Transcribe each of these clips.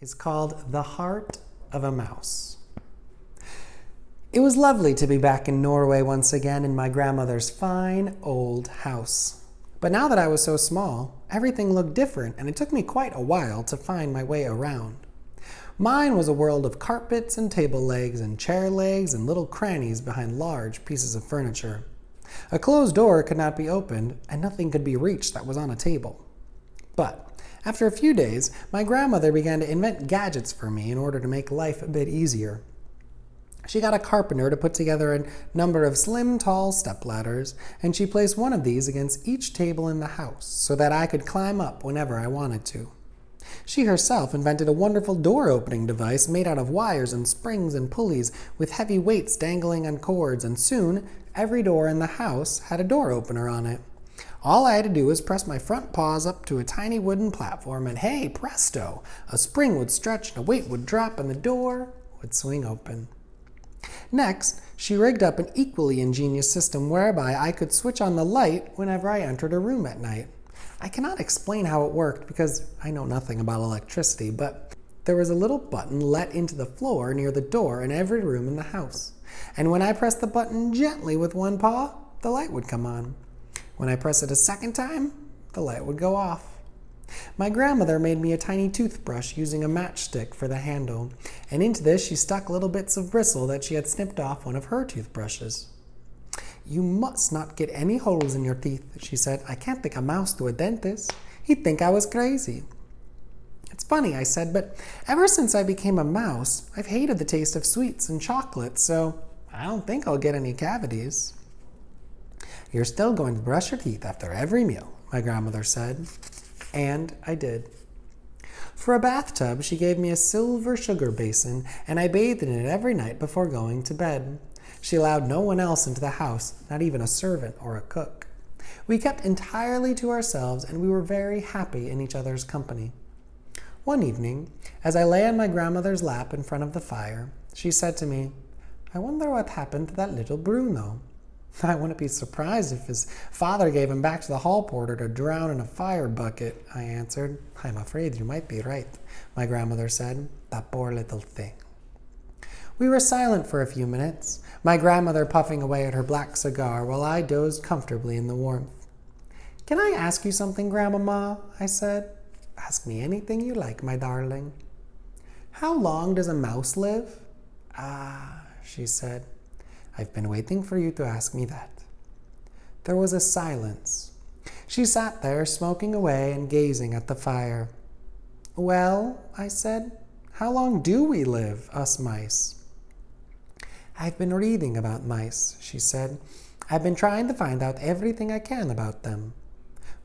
is called The Heart of a Mouse. It was lovely to be back in Norway once again in my grandmother's fine old house. But now that I was so small, everything looked different, and it took me quite a while to find my way around. Mine was a world of carpets and table legs and chair legs and little crannies behind large pieces of furniture. A closed door could not be opened, and nothing could be reached that was on a table. But after a few days, my grandmother began to invent gadgets for me in order to make life a bit easier. She got a carpenter to put together a number of slim, tall stepladders, and she placed one of these against each table in the house so that I could climb up whenever I wanted to. She herself invented a wonderful door-opening device made out of wires and springs and pulleys with heavy weights dangling on cords, and soon every door in the house had a door opener on it. All I had to do was press my front paws up to a tiny wooden platform, and hey, presto! A spring would stretch and a weight would drop and the door would swing open. Next, she rigged up an equally ingenious system whereby I could switch on the light whenever I entered a room at night. I cannot explain how it worked because I know nothing about electricity, but there was a little button let into the floor near the door in every room in the house. And when I pressed the button gently with one paw, the light would come on. When I pressed it a second time, the light would go off. My grandmother made me a tiny toothbrush using a matchstick for the handle, and into this she stuck little bits of bristle that she had snipped off one of her toothbrushes. "You must not get any holes in your teeth," she said. "I can't take a mouse to a dentist. He'd think I was crazy." "It's funny," I said, "but ever since I became a mouse, I've hated the taste of sweets and chocolate, so I don't think I'll get any cavities." "You're still going to brush your teeth after every meal," my grandmother said. And I did. For a bathtub, she gave me a silver sugar basin, and I bathed in it every night before going to bed. She allowed no one else into the house, not even a servant or a cook. We kept entirely to ourselves, and we were very happy in each other's company. One evening, as I lay on my grandmother's lap in front of the fire, she said to me, "I wonder what happened to that little Bruno." "I wouldn't be surprised if his father gave him back to the hall porter to drown in a fire bucket," I answered. "I'm afraid you might be right," my grandmother said. "That poor little thing." We were silent for a few minutes, my grandmother puffing away at her black cigar while I dozed comfortably in the warmth. "Can I ask you something, Grandmama?" I said. "Ask me anything you like, my darling." "How long does a mouse live?" "Ah," she said. "I've been waiting for you to ask me that." There was a silence. She sat there smoking away and gazing at the fire. "Well," I said, "how long do we live, us mice?" "I've been reading about mice," she said. "I've been trying to find out everything I can about them."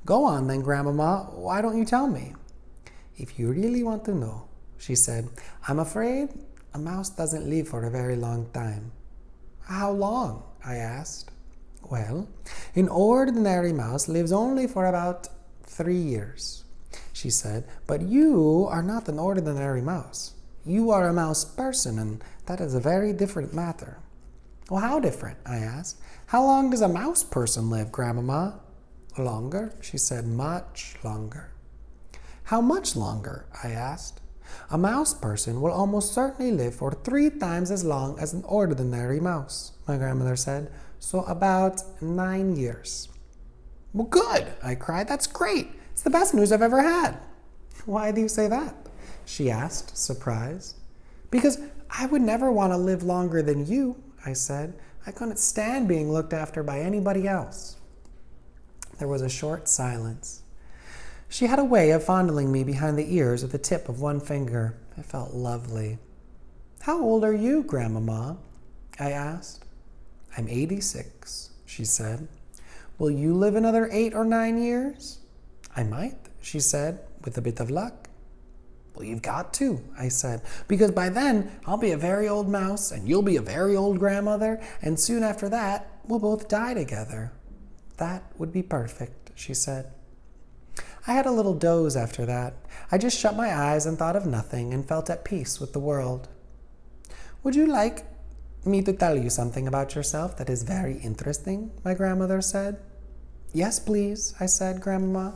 "Go on then, Grandmama. Why don't you tell me?" "If you really want to know," she said, "I'm afraid a mouse doesn't live for a very long time." "How long?" I asked. "Well, an ordinary mouse lives only for about 3 years," she said. "But you are not an ordinary mouse. You are a mouse person, and that is a very different matter." "Well, how different?" I asked. "How long does a mouse person live, Grandmama?" "Longer," she said, "much longer." "How much longer?" I asked. "A mouse person will almost certainly live for 3 times as long as an ordinary mouse," my grandmother said. "So about 9 years." "Well, good!" I cried. "That's great! It's the best news I've ever had." "Why do you say that?" she asked, surprised. "Because I would never want to live longer than you," I said. "I couldn't stand being looked after by anybody else." There was a short silence. She had a way of fondling me behind the ears with the tip of one finger. It felt lovely. "How old are you, Grandmama?" I asked. "I'm 86, she said. "Will you live another 8 or 9 years?" "I might," she said, "with a bit of luck." "Well, you've got to," I said, "because by then I'll be a very old mouse, and you'll be a very old grandmother, and soon after that we'll both die together." "That would be perfect," she said. I had a little doze after that. I just shut my eyes and thought of nothing and felt at peace with the world. "Would you like me to tell you something about yourself that is very interesting?" my grandmother said. "Yes, please," I said, "Grandma."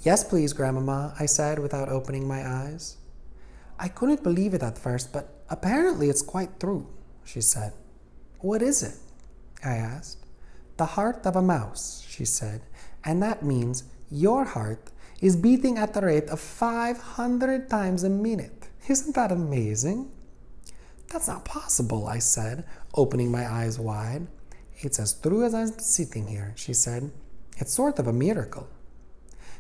Yes, please, Grandmama, I said without opening my eyes. I couldn't believe it at first, but apparently it's quite true, she said. What is it? I asked. The heart of a mouse, she said, and that means your heart is beating at the rate of 500 times a minute. Isn't that amazing? That's not possible, I said, opening my eyes wide. It's as true as I'm sitting here, she said. It's sort of a miracle.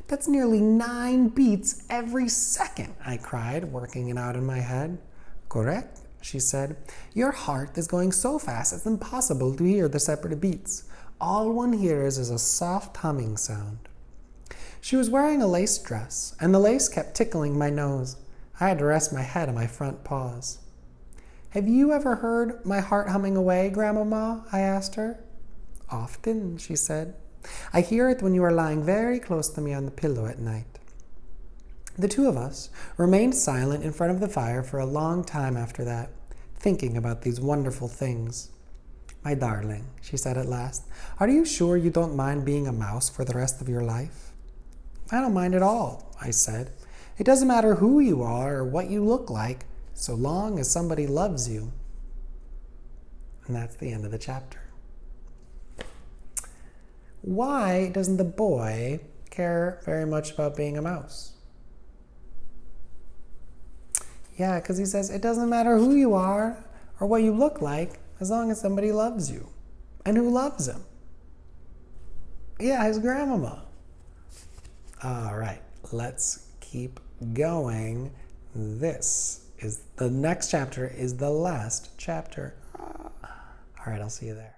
That's nearly 9 beats every second, I cried, working it out in my head. Correct, she said. Your heart is going so fast it's impossible to hear the separate beats. All one hears is a soft humming sound. She was wearing a lace dress, and the lace kept tickling my nose. I had to rest my head on my front paws. Have you ever heard my heart humming away, Grandmama? I asked her. Often, she said. I hear it when you are lying very close to me on the pillow at night. The two of us remained silent in front of the fire for a long time after that, thinking about these wonderful things. My darling, she said at last, are you sure you don't mind being a mouse for the rest of your life? I don't mind at all, I said. It doesn't matter who you are or what you look like, so long as somebody loves you. And that's the end of the chapter. Why doesn't the boy care very much about being a mouse? Yeah, because he says it doesn't matter who you are or what you look like as long as somebody loves you. And who loves him? Yeah, his grandmama. All right, let's keep going. The next chapter is the last chapter. All right, I'll see you there.